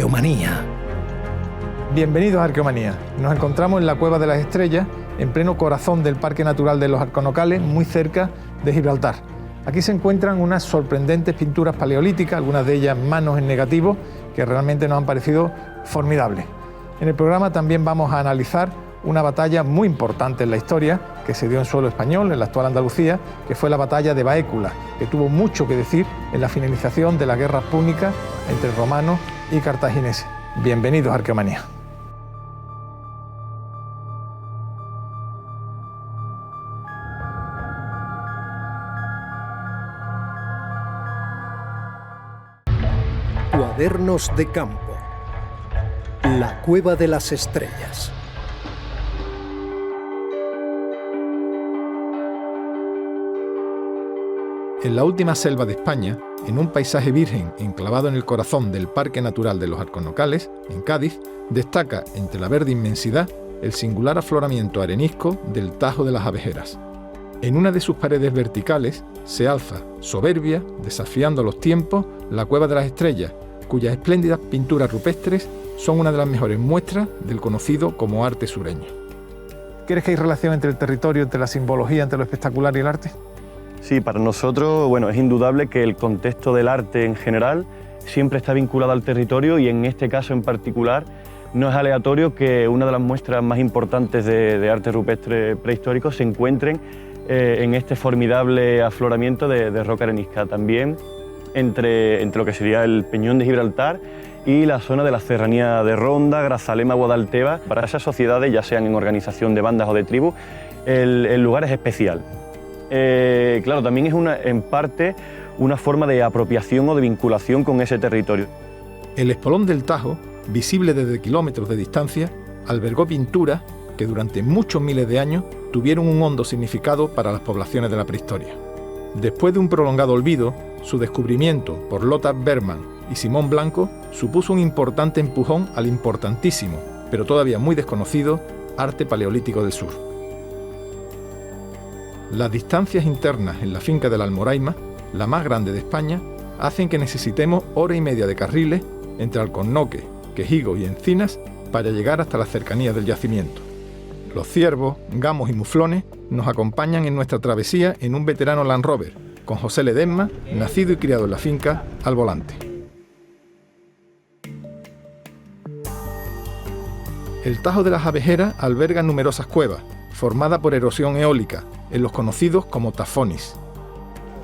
Arqueomanía. Bienvenidos a Arqueomanía. Nos encontramos en la Cueva de las Estrellas, en pleno corazón del Parque Natural de los Arconocales, muy cerca de Gibraltar. Aquí se encuentran unas sorprendentes pinturas paleolíticas, algunas de ellas manos en negativo, que realmente nos han parecido formidables. En el programa también vamos a analizar una batalla muy importante en la historia que se dio en suelo español, en la actual Andalucía, que fue la batalla de Baécula, que tuvo mucho que decir en la finalización de las guerras púnicas entre romanos y cartagineses. Bienvenidos a Arqueomanía. Cuadernos de campo. La Cueva de las Estrellas. En la última selva de España, en un paisaje virgen enclavado en el corazón del Parque Natural de los Arconocales, en Cádiz, destaca, entre la verde inmensidad, el singular afloramiento arenisco del Tajo de las Abejeras. En una de sus paredes verticales se alza, soberbia, desafiando los tiempos, la Cueva de las Estrellas, cuyas espléndidas pinturas rupestres son una de las mejores muestras del conocido como arte sureño. ¿Crees que hay relación entre el territorio, entre la simbología, entre lo espectacular y el arte? Sí, para nosotros, bueno, es indudable que el contexto del arte en general siempre está vinculado al territorio y en este caso en particular no es aleatorio que una de las muestras más importantes de arte rupestre prehistórico se encuentren en este formidable afloramiento de roca arenisca, también entre lo que sería el Peñón de Gibraltar y la zona de la serranía de Ronda, Grazalema, Guadalteba. Para esas sociedades, ya sean en organización de bandas o de tribus, el lugar es especial. Claro, también es en parte una forma de apropiación o de vinculación con ese territorio. El espolón del Tajo, visible desde kilómetros de distancia, albergó pinturas que durante muchos miles de años tuvieron un hondo significado para las poblaciones de la prehistoria. Después de un prolongado olvido, su descubrimiento por Lothar Bergman y Simón Blanco supuso un importante empujón al importantísimo, pero todavía muy desconocido, arte paleolítico del sur. Las distancias internas en la finca de la Almoraima, la más grande de España, hacen que necesitemos hora y media de carriles entre Alcornoque, Quejigo y Encinas para llegar hasta las cercanías del yacimiento. Los ciervos, gamos y muflones nos acompañan en nuestra travesía en un veterano Land Rover, con José Ledesma, nacido y criado en la finca, al volante. El Tajo de las Abejeras alberga numerosas cuevas, formadas por erosión eólica, en los conocidos como tafonis.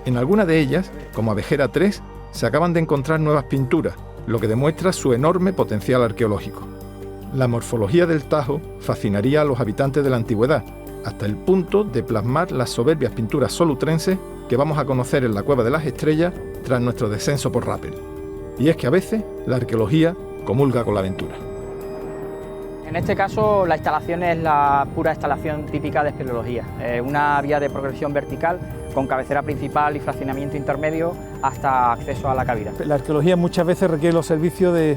En algunas de ellas, como Abejera 3, se acaban de encontrar nuevas pinturas, lo que demuestra su enorme potencial arqueológico. La morfología del Tajo fascinaría a los habitantes de la antigüedad, hasta el punto de plasmar las soberbias pinturas solutrenses que vamos a conocer en la Cueva de las Estrellas tras nuestro descenso por Rappel. Y es que a veces la arqueología comulga con la aventura. En este caso, la instalación es la pura instalación típica de espeleología, una vía de progresión vertical con cabecera principal y fraccionamiento intermedio hasta acceso a la cavidad. La arqueología muchas veces requiere los servicios de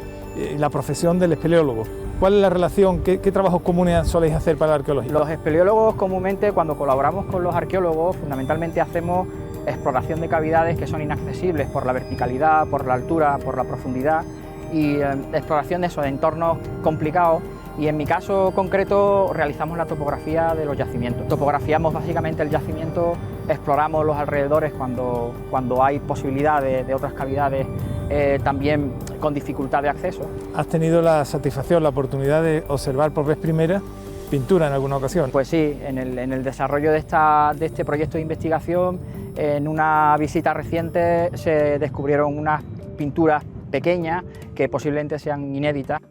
la profesión del espeleólogo. ¿Cuál es la relación? ¿Qué trabajos comunes soléis hacer para la arqueología? Los espeleólogos comúnmente, cuando colaboramos con los arqueólogos, fundamentalmente hacemos exploración de cavidades que son inaccesibles por la verticalidad, por la altura, por la profundidad y exploración de esos entornos complicados. Y en mi caso concreto realizamos la topografía de los yacimientos. Topografiamos básicamente el yacimiento, exploramos los alrededores cuando hay posibilidad de otras cavidades, también con dificultad de acceso. ¿Has tenido la satisfacción, la oportunidad de observar por vez primera pintura en alguna ocasión? Pues sí, en el desarrollo de este proyecto de investigación, en una visita reciente se descubrieron unas pinturas pequeñas que posiblemente sean inéditas.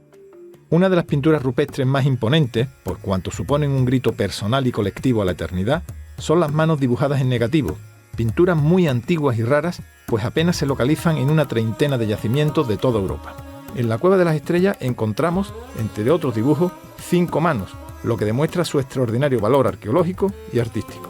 Una de las pinturas rupestres más imponentes, por cuanto suponen un grito personal y colectivo a la eternidad, son las manos dibujadas en negativo, pinturas muy antiguas y raras, pues apenas se localizan en una treintena de yacimientos de toda Europa. En la Cueva de las Estrellas encontramos, entre otros dibujos, 5 manos, lo que demuestra su extraordinario valor arqueológico y artístico.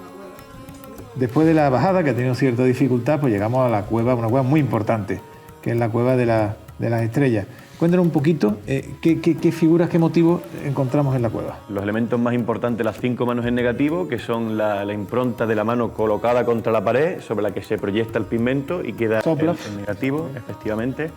Después de la bajada, que ha tenido cierta dificultad, pues llegamos a la cueva, una cueva muy importante, que es la Cueva de las Estrellas. Cuéntanos un poquito qué figuras, qué motivos encontramos en la cueva. Los elementos más importantes, las 5 manos en negativo, que son la impronta de la mano colocada contra la pared, sobre la que se proyecta el pigmento y queda en negativo, efectivamente.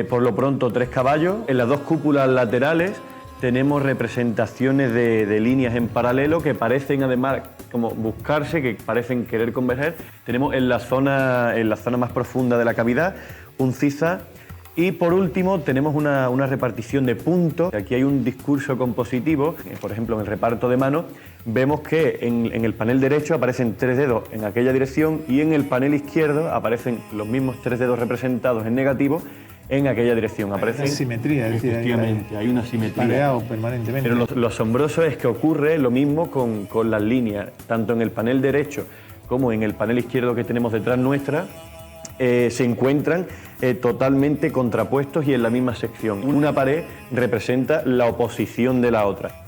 por lo pronto 3 caballos. En las 2 cúpulas laterales tenemos representaciones de líneas en paralelo que parecen además como buscarse, que parecen querer converger. Tenemos en la zona más profunda de la cavidad un zigzag. Y por último tenemos una repartición de puntos. Aquí hay un discurso compositivo, por ejemplo en el reparto de manos vemos que en el panel derecho aparecen 3 dedos en aquella dirección y en el panel izquierdo aparecen los mismos 3 dedos representados en negativo en aquella dirección. Aparecen, hay simetría, es decir, efectivamente, hay una simetría. Pareado permanentemente. Pero lo asombroso es que ocurre lo mismo con las líneas, tanto en el panel derecho como en el panel izquierdo que tenemos detrás nuestra. Se encuentran totalmente contrapuestos y en la misma sección. Una pared representa la oposición de la otra.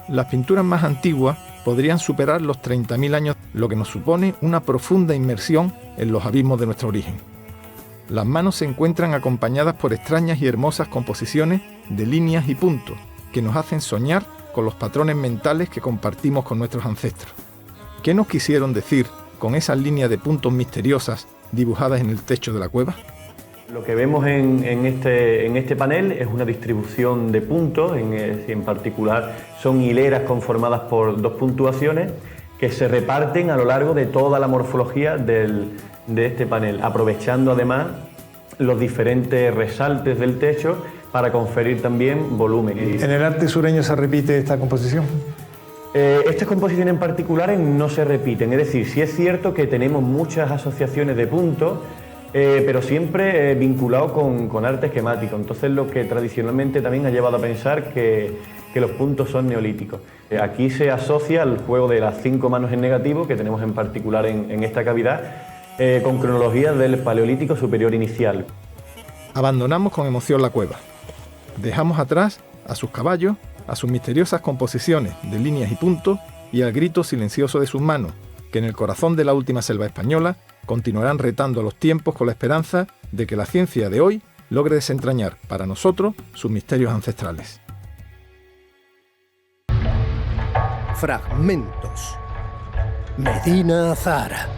Las pinturas más antiguas podrían superar los 30.000 años, lo que nos supone una profunda inmersión en los abismos de nuestro origen. Las manos se encuentran acompañadas por extrañas y hermosas composiciones de líneas y puntos que nos hacen soñar con los patrones mentales que compartimos con nuestros ancestros. ¿Qué nos quisieron decir con esas líneas de puntos misteriosas dibujadas en el techo de la cueva? Lo que vemos en este panel es una distribución de puntos, en particular son hileras conformadas por 2 puntuaciones que se reparten a lo largo de toda la morfología de este panel, aprovechando además los diferentes resaltes del techo para conferir también volumen. ¿En el arte sureño se repite esta composición? Estas composiciones en particulares no se repiten, es decir, sí es cierto que tenemos muchas asociaciones de puntos, pero siempre vinculado con arte esquemático, entonces lo que tradicionalmente también ha llevado a pensar que los puntos son neolíticos. Aquí se asocia el juego de las 5 manos en negativo que tenemos en particular en esta cavidad con cronologías del Paleolítico Superior Inicial. Abandonamos con emoción la cueva. Dejamos atrás a sus caballos, a sus misteriosas composiciones de líneas y puntos y al grito silencioso de sus manos, que en el corazón de la última selva española continuarán retando a los tiempos con la esperanza de que la ciencia de hoy logre desentrañar para nosotros sus misterios ancestrales. Fragmentos. Medina Azahara.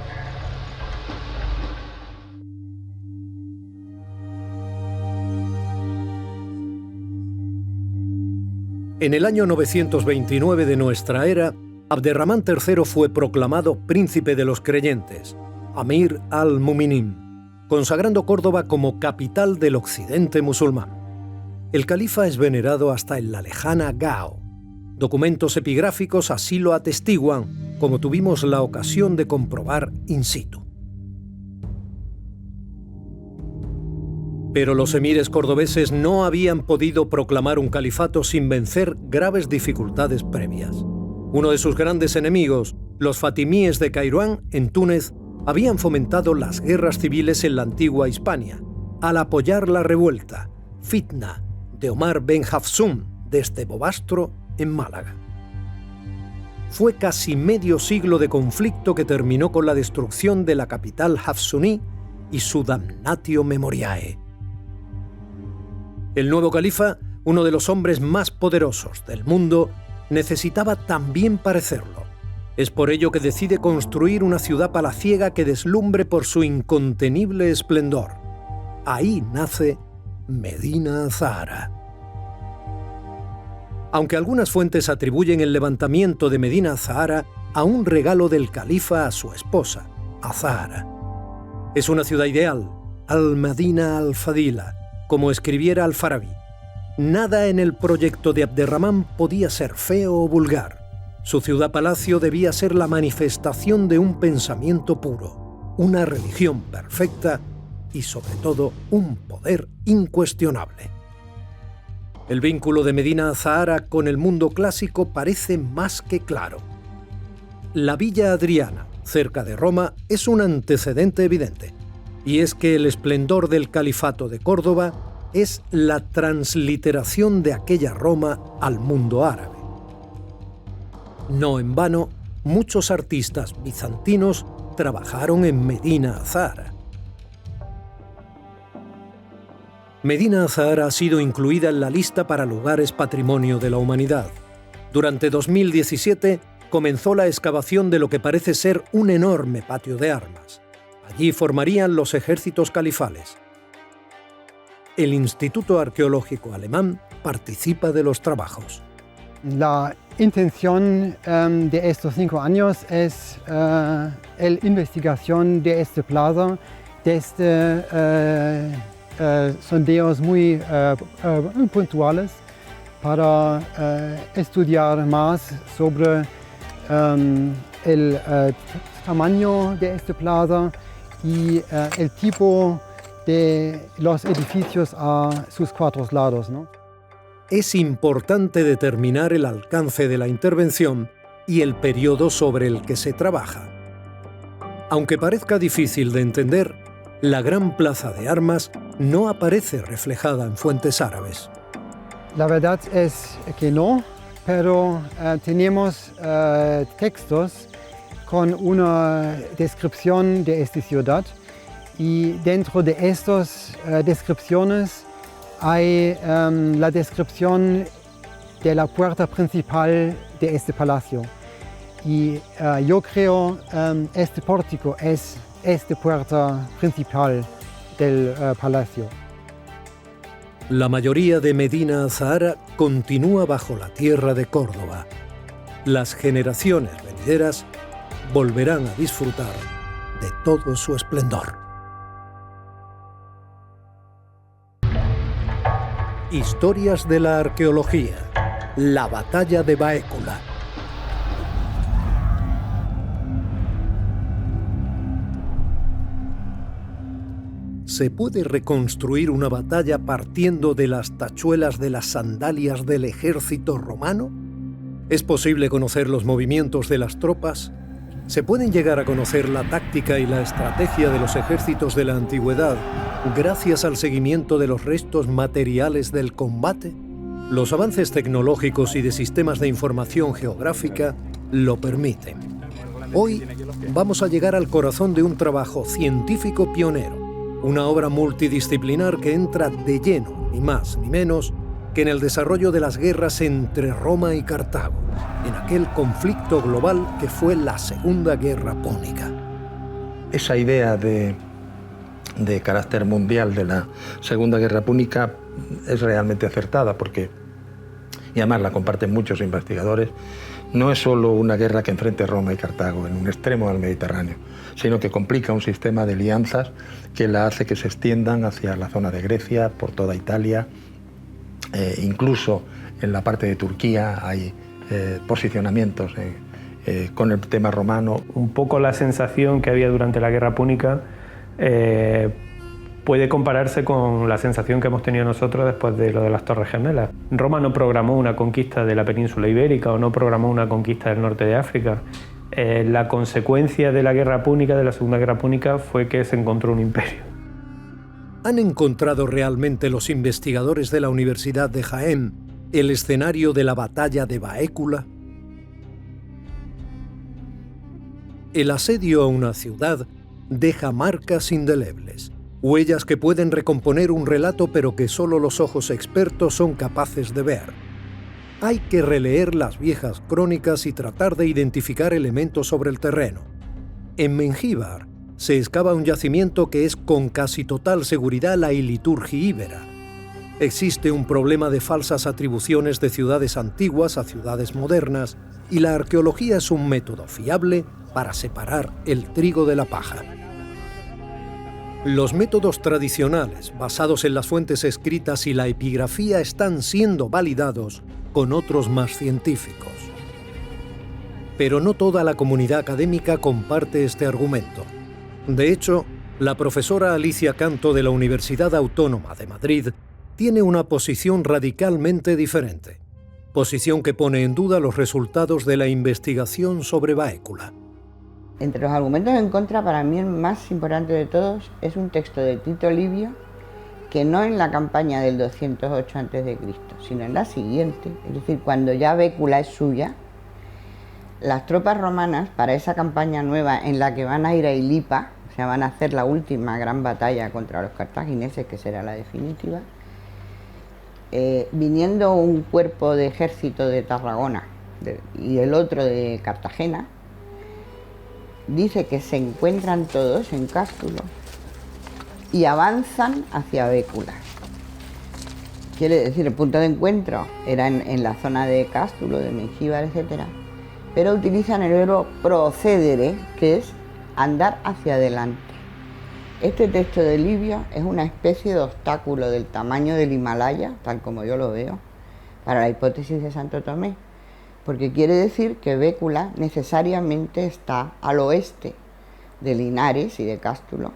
En el año 929 de nuestra era, Abderramán III fue proclamado príncipe de los creyentes, Amir al-Muminin, consagrando Córdoba como capital del occidente musulmán. El califa es venerado hasta en la lejana Gao. Documentos epigráficos así lo atestiguan, como tuvimos la ocasión de comprobar in situ. Pero los emires cordobeses no habían podido proclamar un califato sin vencer graves dificultades previas. Uno de sus grandes enemigos, los fatimíes de Kairouan, en Túnez, habían fomentado las guerras civiles en la antigua Hispania, al apoyar la revuelta, Fitna, de Omar ben Hafsun, desde Bobastro, en Málaga. Fue casi medio siglo de conflicto que terminó con la destrucción de la capital hafsuní y su damnatio memoriae. El nuevo califa, uno de los hombres más poderosos del mundo, necesitaba también parecerlo. Es por ello que decide construir una ciudad palaciega que deslumbre por su incontenible esplendor. Ahí nace Medina Azahara. Aunque algunas fuentes atribuyen el levantamiento de Medina Azahara a un regalo del califa a su esposa, Azahara. Es una ciudad ideal, al-Madina al-Fadila, como escribiera Al-Farabi. Nada en el proyecto de Abderramán podía ser feo o vulgar. Su ciudad-palacio debía ser la manifestación de un pensamiento puro, una religión perfecta y, sobre todo, un poder incuestionable. El vínculo de Medina Azahara con el mundo clásico parece más que claro. La Villa Adriana, cerca de Roma, es un antecedente evidente. Y es que el esplendor del califato de Córdoba es la transliteración de aquella Roma al mundo árabe. No en vano, muchos artistas bizantinos trabajaron en Medina Azahara. Medina Azahara ha sido incluida en la lista para lugares patrimonio de la humanidad. Durante 2017 comenzó la excavación de lo que parece ser un enorme patio de armas. Allí formarían los ejércitos califales. el Instituto Arqueológico Alemán participa de los trabajos. La intención de estos 5 años es la investigación de esta plaza desde sondeos muy puntuales para estudiar más sobre el tamaño de esta plaza y el tipo de los edificios a sus 4 lados, ¿no? Es importante determinar el alcance de la intervención y el periodo sobre el que se trabaja. Aunque parezca difícil de entender, la gran plaza de armas no aparece reflejada en fuentes árabes. La verdad es que no, pero tenemos textos con una descripción de esta ciudad y dentro de estas descripciones hay la descripción de la puerta principal de este palacio. Y yo creo este pórtico es esta puerta principal del palacio. La mayoría de Medina Azahara continúa bajo la tierra de Córdoba. Las generaciones venideras volverán a disfrutar de todo su esplendor. Historias de la arqueología. La batalla de Baécula. ¿Se puede reconstruir una batalla partiendo de las tachuelas de las sandalias del ejército romano? ¿Es posible conocer los movimientos de las tropas? ¿Se pueden llegar a conocer la táctica y la estrategia de los ejércitos de la antigüedad gracias al seguimiento de los restos materiales del combate? Los avances tecnológicos y de sistemas de información geográfica lo permiten. Hoy vamos a llegar al corazón de un trabajo científico pionero, una obra multidisciplinar que entra de lleno, ni más ni menos, que en el desarrollo de las guerras entre Roma y Cartago, en aquel conflicto global que fue la Segunda Guerra Púnica. Esa idea de carácter mundial de la Segunda Guerra Púnica es realmente acertada porque, y además la comparten muchos investigadores, no es solo una guerra que enfrente Roma y Cartago en un extremo del Mediterráneo, sino que complica un sistema de alianzas que la hace que se extiendan hacia la zona de Grecia, por toda Italia, incluso en la parte de Turquía hay posicionamientos con el tema romano. Un poco la sensación que había durante la Guerra Púnica puede compararse con la sensación que hemos tenido nosotros después de lo de las Torres Gemelas. Roma no programó una conquista de la península ibérica o no programó una conquista del norte de África. La consecuencia de la Guerra Púnica, de la Segunda Guerra Púnica, fue que se encontró un imperio. ¿Han encontrado realmente los investigadores de la Universidad de Jaén el escenario de la batalla de Baécula? El asedio a una ciudad deja marcas indelebles, huellas que pueden recomponer un relato pero que solo los ojos expertos son capaces de ver. Hay que releer las viejas crónicas y tratar de identificar elementos sobre el terreno. En Mengíbar se excava un yacimiento que es con casi total seguridad la Iliturgi íbera. Existe un problema de falsas atribuciones de ciudades antiguas a ciudades modernas y la arqueología es un método fiable para separar el trigo de la paja. Los métodos tradicionales, basados en las fuentes escritas y la epigrafía, están siendo validados con otros más científicos. Pero no toda la comunidad académica comparte este argumento. De hecho, la profesora Alicia Canto de la Universidad Autónoma de Madrid tiene una posición radicalmente diferente, posición que pone en duda los resultados de la investigación sobre Baécula. Entre los argumentos en contra, para mí el más importante de todos es un texto de Tito Livio, que no en la campaña del 208 a.C., sino en la siguiente, es decir, cuando ya Baécula es suya, las tropas romanas, para esa campaña nueva en la que van a ir a Ilipa, o sea, van a hacer la última gran batalla contra los cartagineses, que será la definitiva, viniendo un cuerpo de ejército de Tarragona y el otro de Cartagena, dice que se encuentran todos en Cástulo y avanzan hacia Baécula. Quiere decir, el punto de encuentro era en la zona de Cástulo, de Mengíbar, etc. Pero utilizan el verbo procedere, que es andar hacia adelante. Este texto de Livio es una especie de obstáculo del tamaño del Himalaya, tal como yo lo veo, para la hipótesis de Santo Tomé, porque quiere decir que Bécula necesariamente está al oeste de Linares y de Cástulo,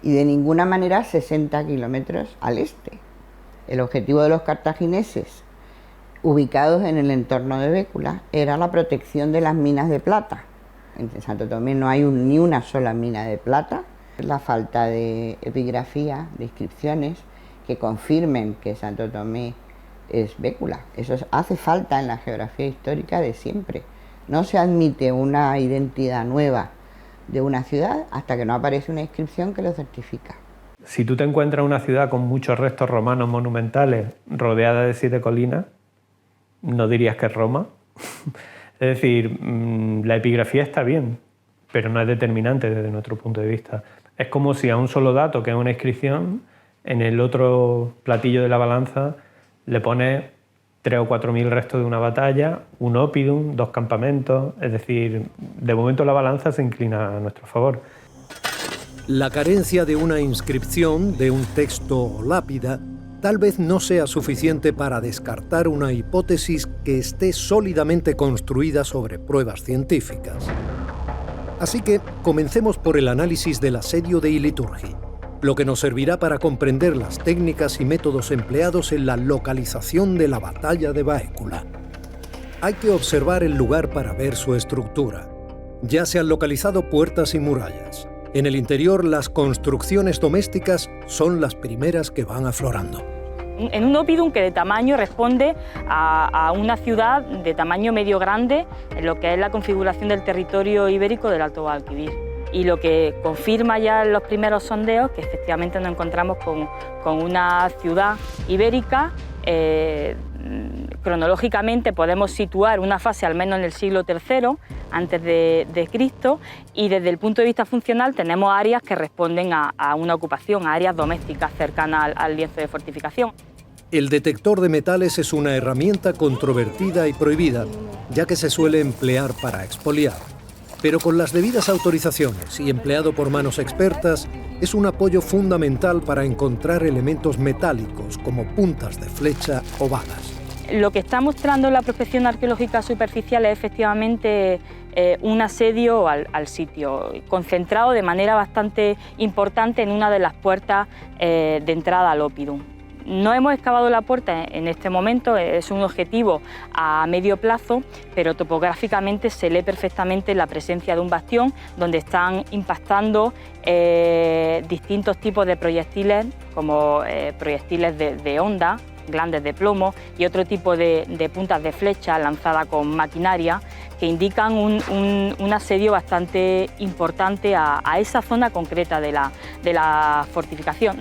y de ninguna manera 60 kilómetros al este. El objetivo de los cartagineses, ubicados en el entorno de Bécula, era la protección de las minas de plata. En Santo Tomé no hay ni una sola mina de plata. La falta de epigrafía, de inscripciones que confirmen que Santo Tomé es Bécula. Eso hace falta en la geografía histórica de siempre. No se admite una identidad nueva de una ciudad hasta que no aparece una inscripción que lo certifica. Si tú te encuentras una ciudad con muchos restos romanos monumentales rodeada de 7 colinas, no dirías que es Roma. Es decir, la epigrafía está bien, pero no es determinante desde nuestro punto de vista. Es como si a un solo dato, que es una inscripción, en el otro platillo de la balanza le pones 3.000 o 4.000 restos de una batalla, un oppidum, 2 campamentos. Es decir, de momento la balanza se inclina a nuestro favor. La carencia de una inscripción, de un texto o lápida, tal vez no sea suficiente para descartar una hipótesis que esté sólidamente construida sobre pruebas científicas. Así que comencemos por el análisis del asedio de Iliturgi, lo que nos servirá para comprender las técnicas y métodos empleados en la localización de la batalla de Baécula. Hay que observar el lugar para ver su estructura. Ya se han localizado puertas y murallas. En el interior, las construcciones domésticas son las primeras que van aflorando. En un oppidum que de tamaño responde a una ciudad de tamaño medio grande en lo que es la configuración del territorio ibérico del Alto Guadalquivir. Y lo que confirma ya en los primeros sondeos que efectivamente nos encontramos con una ciudad ibérica. Cronológicamente podemos situar una fase al menos en el siglo III antes de Cristo, y desde el punto de vista funcional tenemos áreas que responden a una ocupación, a áreas domésticas cercanas al lienzo de fortificación. El detector de metales es una herramienta controvertida y prohibida, ya que se suele emplear para expoliar. Pero con las debidas autorizaciones y empleado por manos expertas, es un apoyo fundamental para encontrar elementos metálicos como puntas de flecha o balas. Lo que está mostrando la prospección arqueológica superficial es efectivamente un asedio al sitio, concentrado de manera bastante importante en una de las puertas de entrada al oppidum. No hemos excavado la puerta en este momento, es un objetivo a medio plazo, pero topográficamente se lee perfectamente la presencia de un bastión donde están impactando distintos tipos de proyectiles, como proyectiles de onda, glandes de plomo y otro tipo de puntas de flecha lanzadas con maquinaria que indican un asedio bastante importante a esa zona concreta de la fortificación.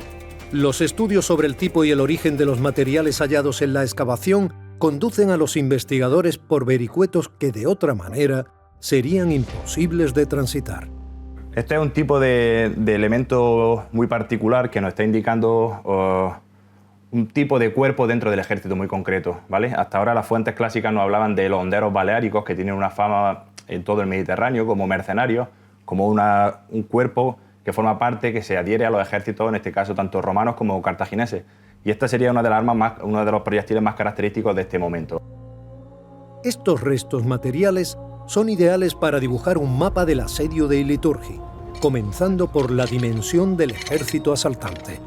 Los estudios sobre el tipo y el origen de los materiales hallados en la excavación conducen a los investigadores por vericuetos que de otra manera serían imposibles de transitar. Este es un tipo de elemento muy particular que nos está indicando un tipo de cuerpo dentro del ejército muy concreto, ¿vale? Hasta ahora las fuentes clásicas nos hablaban de los honderos baleáricos, que tienen una fama en todo el Mediterráneo como mercenarios, como un cuerpo que forma parte, que se adhiere a los ejércitos, en este caso tanto romanos como cartagineses. Y esta sería una de las armas uno de los proyectiles más característicos de este momento. Estos restos materiales son ideales para dibujar un mapa del asedio de Iliturgi, comenzando por la dimensión del ejército asaltante.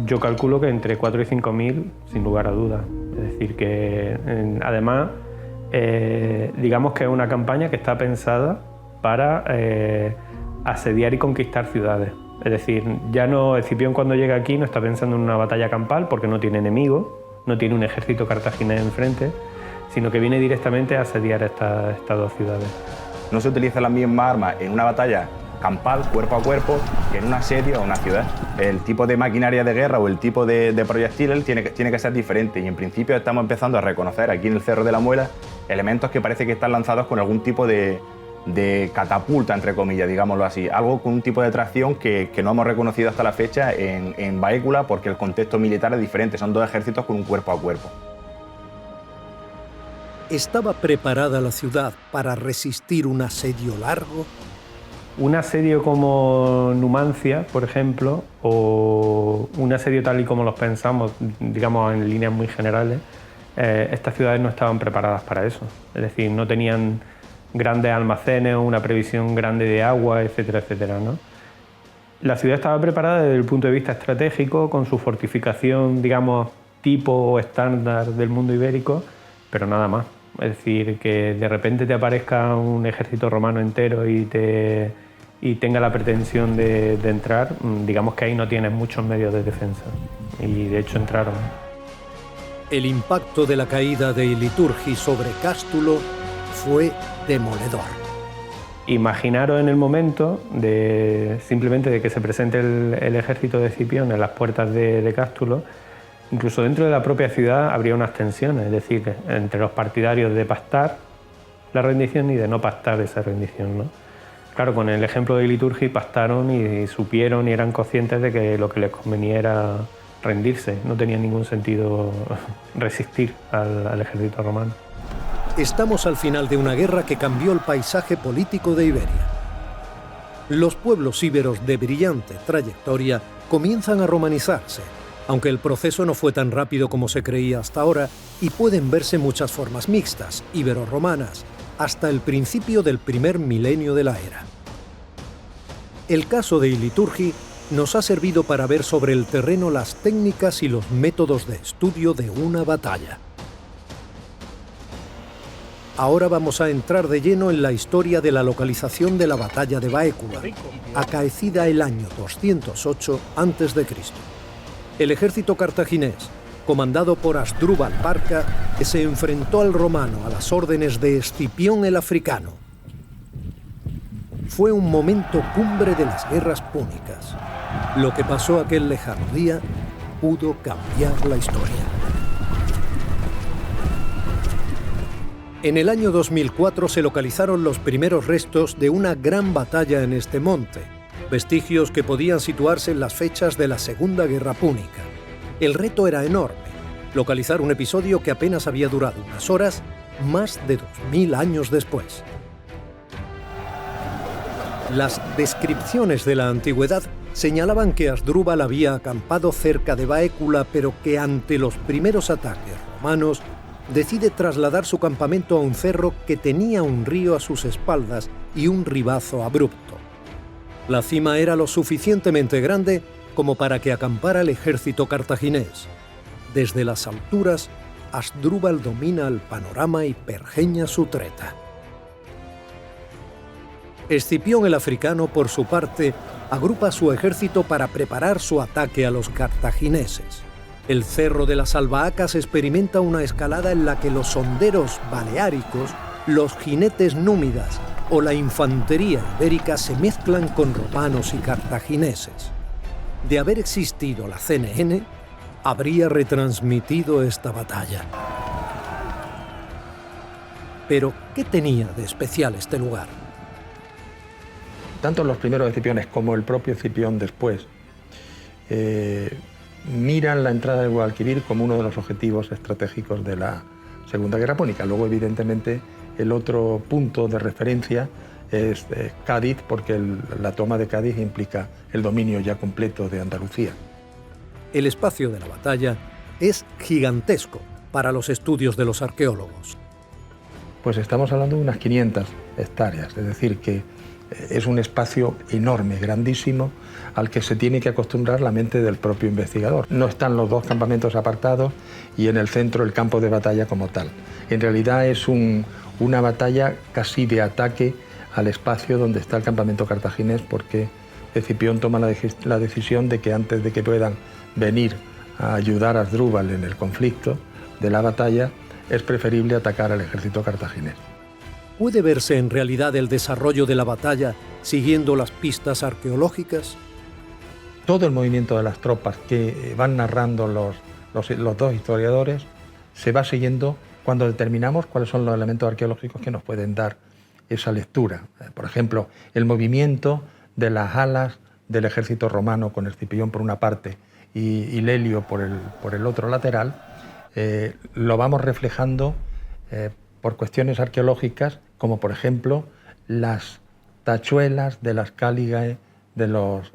Yo calculo que entre 4 y 5.000, sin lugar a dudas. Es decir, que además, digamos que es una campaña que está pensada para asediar y conquistar ciudades. Es decir, ya no, Escipión cuando llega aquí no está pensando en una batalla campal porque no tiene enemigo, no tiene un ejército cartaginés enfrente, sino que viene directamente a asediar estas dos ciudades. No se utiliza la misma arma en una batalla campal, cuerpo a cuerpo, que en un asedio a una ciudad. El tipo de maquinaria de guerra o el tipo de proyectil tiene que ser diferente, y en principio estamos empezando a reconocer aquí en el Cerro de la Muela elementos que parece que están lanzados con algún tipo de de catapulta, entre comillas, digámoslo así. Algo con un tipo de tracción que no hemos reconocido hasta la fecha en Baécula, porque el contexto militar es diferente, son dos ejércitos con un cuerpo a cuerpo. ¿Estaba preparada la ciudad para resistir un asedio largo? Un asedio como Numancia, por ejemplo, o un asedio tal y como los pensamos, digamos en líneas muy generales, estas ciudades no estaban preparadas para eso. Es decir, no tenían grandes almacenes, una previsión grande de agua, etcétera, etcétera, ¿no? La ciudad estaba preparada desde el punto de vista estratégico, con su fortificación, digamos, tipo o estándar del mundo ibérico, pero nada más. Es decir, que de repente te aparezca un ejército romano entero y tenga la pretensión de entrar, digamos que ahí no tienes muchos medios de defensa. Y de hecho entraron. El impacto de la caída de Iliturgi sobre Cástulo fue demoledor. Imaginaros en el momento simplemente de que se presente el ejército de Escipión en las puertas de Cástulo. Incluso dentro de la propia ciudad habría unas tensiones, es decir, entre los partidarios de pactar la rendición y de no pactar esa rendición, ¿no? Claro, con el ejemplo de Iliturgi pactaron y supieron y eran conscientes de que lo que les convenía era rendirse. No tenía ningún sentido resistir al ejército romano. Estamos al final de una guerra que cambió el paisaje político de Iberia. Los pueblos íberos de brillante trayectoria comienzan a romanizarse, aunque el proceso no fue tan rápido como se creía hasta ahora, y pueden verse muchas formas mixtas, ibero-romanas, hasta el principio del primer milenio de la era. El caso de Iliturgi nos ha servido para ver sobre el terreno las técnicas y los métodos de estudio de una batalla. Ahora vamos a entrar de lleno en la historia de la localización de la batalla de Baécula, acaecida el año 208 a.C. El ejército cartaginés, comandado por Asdrúbal Barca, se enfrentó al romano a las órdenes de Escipión el Africano. Fue un momento cumbre de las guerras púnicas. Lo que pasó aquel lejano día pudo cambiar la historia. En el año 2004 se localizaron los primeros restos de una gran batalla en este monte, vestigios que podían situarse en las fechas de la Segunda Guerra Púnica. El reto era enorme, localizar un episodio que apenas había durado unas horas, más de 2000 años después. Las descripciones de la antigüedad señalaban que Asdrúbal había acampado cerca de Baécula, pero que ante los primeros ataques romanos decide trasladar su campamento a un cerro que tenía un río a sus espaldas y un ribazo abrupto. La cima era lo suficientemente grande como para que acampara el ejército cartaginés. Desde las alturas, Asdrúbal domina el panorama y pergeña su treta. Escipión el Africano, por su parte, agrupa su ejército para preparar su ataque a los cartagineses. El Cerro de las Albahacas experimenta una escalada en la que los honderos baleáricos, los jinetes númidas o la infantería ibérica se mezclan con romanos y cartagineses. De haber existido la CNN, habría retransmitido esta batalla. Pero, ¿qué tenía de especial este lugar? Tanto los primeros Escipiones como el propio Escipión después miran la entrada del Guadalquivir como uno de los objetivos estratégicos de la Segunda Guerra Púnica. Luego, evidentemente, el otro punto de referencia es Cádiz, porque la toma de Cádiz implica el dominio ya completo de Andalucía. El espacio de la batalla es gigantesco para los estudios de los arqueólogos. Pues estamos hablando de unas 500 hectáreas, es decir, que es un espacio enorme, grandísimo, al que se tiene que acostumbrar la mente del propio investigador. No están los dos campamentos apartados y en el centro el campo de batalla como tal. En realidad es una batalla casi de ataque al espacio donde está el campamento cartaginés, porque Escipión toma la decisión de que antes de que puedan venir a ayudar a Asdrúbal en el conflicto de la batalla, es preferible atacar al ejército cartaginés. ¿Puede verse en realidad el desarrollo de la batalla siguiendo las pistas arqueológicas? Todo el movimiento de las tropas que van narrando los dos historiadores se va siguiendo cuando determinamos cuáles son los elementos arqueológicos que nos pueden dar esa lectura. Por ejemplo, el movimiento de las alas del ejército romano con Escipión por una parte y Lelio por el otro lateral, lo vamos reflejando por cuestiones arqueológicas, como por ejemplo las tachuelas de las cáligae de los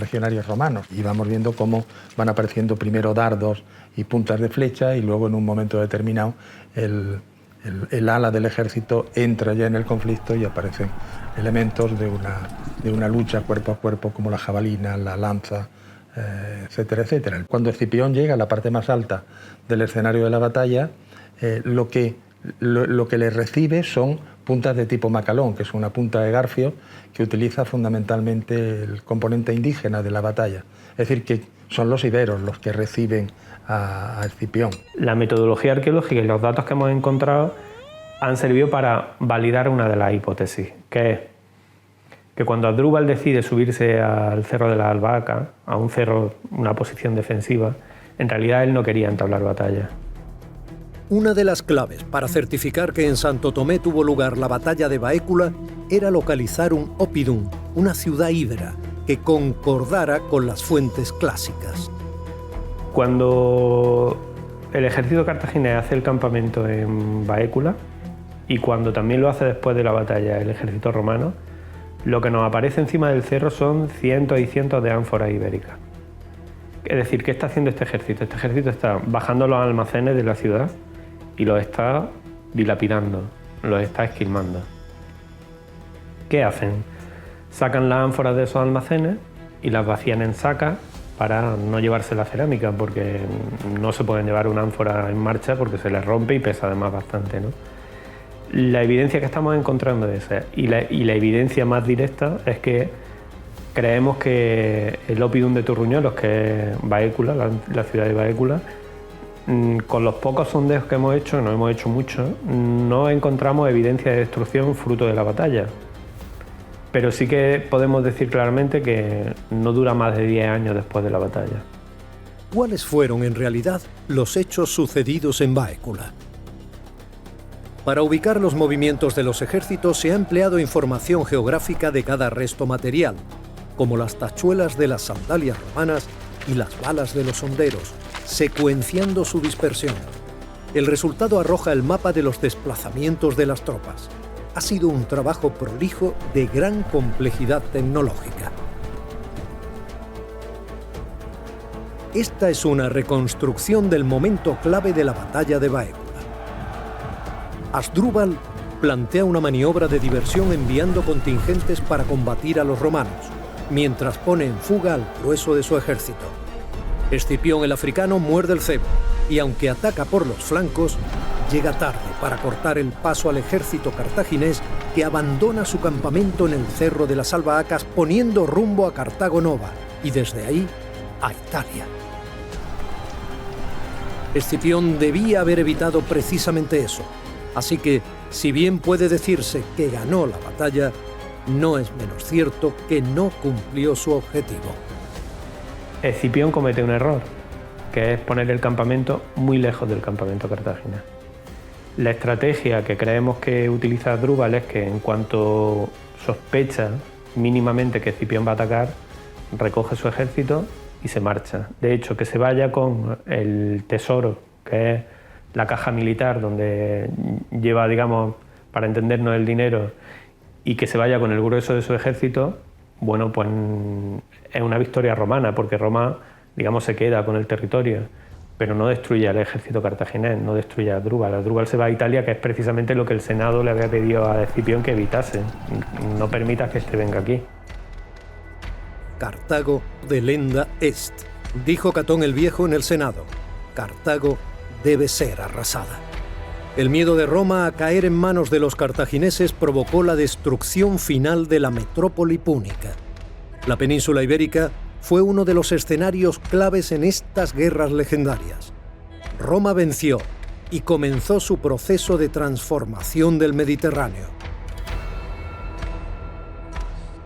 legionarios romanos. Y vamos viendo cómo van apareciendo primero dardos y puntas de flecha, y luego en un momento determinado el ala del ejército entra ya en el conflicto y aparecen elementos de una lucha cuerpo a cuerpo, como la jabalina, la lanza, etcétera, etcétera. Cuando Escipión llega a la parte más alta del escenario de la batalla, lo que le recibe son puntas de tipo macalón, que es una punta de garfio que utiliza fundamentalmente el componente indígena de la batalla. Es decir, que son los iberos los que reciben a Escipión. La metodología arqueológica y los datos que hemos encontrado han servido para validar una de las hipótesis, que es que cuando Asdrúbal decide subirse al Cerro de la Albahaca, a un cerro, una posición defensiva, en realidad él no quería entablar batalla. Una de las claves para certificar que en Santo Tomé tuvo lugar la batalla de Baécula era localizar un oppidum, una ciudad íbera, que concordara con las fuentes clásicas. Cuando el ejército cartaginés hace el campamento en Baécula, y cuando también lo hace después de la batalla el ejército romano, lo que nos aparece encima del cerro son cientos y cientos de ánforas ibéricas. Es decir, ¿qué está haciendo este ejército? Este ejército está bajando los almacenes de la ciudad y los está dilapidando, los está esquilmando. ¿Qué hacen? Sacan las ánforas de esos almacenes y las vacían en sacas para no llevarse la cerámica, porque no se pueden llevar una ánfora en marcha porque se les rompe y pesa además bastante, ¿no? La evidencia que estamos encontrando es esa, y la evidencia más directa es que creemos que el oppidum de Turruñolos, que es Baécula, la ciudad de Baécula, con los pocos sondeos que hemos hecho, no hemos hecho mucho, no encontramos evidencia de destrucción fruto de la batalla. Pero sí que podemos decir claramente que no dura más de 10 años después de la batalla. ¿Cuáles fueron en realidad los hechos sucedidos en Baécula? Para ubicar los movimientos de los ejércitos se ha empleado información geográfica de cada resto material, como las tachuelas de las sandalias romanas y las balas de los honderos, secuenciando su dispersión. El resultado arroja el mapa de los desplazamientos de las tropas. Ha sido un trabajo prolijo de gran complejidad tecnológica. Esta es una reconstrucción del momento clave de la batalla de Baécula. Asdrúbal plantea una maniobra de diversión enviando contingentes para combatir a los romanos, mientras pone en fuga al grueso de su ejército. Escipión el africano muerde el cebo y, aunque ataca por los flancos, llega tarde para cortar el paso al ejército cartaginés, que abandona su campamento en el Cerro de las Albahacas, poniendo rumbo a Cartago Nova y desde ahí a Italia. Escipión debía haber evitado precisamente eso, así que, si bien puede decirse que ganó la batalla, no es menos cierto que no cumplió su objetivo. Escipión comete un error, que es poner el campamento muy lejos del campamento cartaginés. La estrategia que creemos que utiliza Asdrúbal es que, en cuanto sospecha mínimamente que Escipión va a atacar, recoge su ejército y se marcha. De hecho, que se vaya con el tesoro, que es la caja militar donde lleva, digamos, para entendernos, el dinero, y que se vaya con el grueso de su ejército, bueno, pues es una victoria romana, porque Roma, digamos, se queda con el territorio, pero no destruye al ejército cartaginés, no destruye a Asdrúbal. Asdrúbal se va a Italia, que es precisamente lo que el Senado le había pedido a Escipión que evitase. No permitas que este venga aquí. Cartago delenda est, dijo Catón el Viejo en el Senado. Cartago debe ser arrasada. El miedo de Roma a caer en manos de los cartagineses provocó la destrucción final de la metrópoli púnica. La península ibérica fue uno de los escenarios claves en estas guerras legendarias. Roma venció y comenzó su proceso de transformación del Mediterráneo.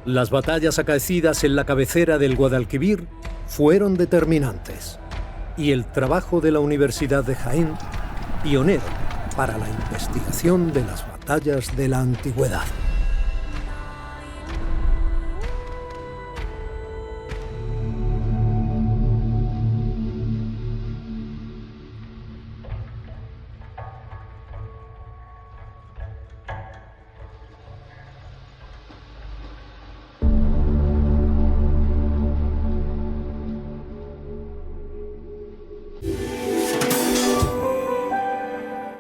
Las batallas acaecidas en la cabecera del Guadalquivir fueron determinantes, y el trabajo de la Universidad de Jaén, pionero para la investigación de las batallas de la antigüedad.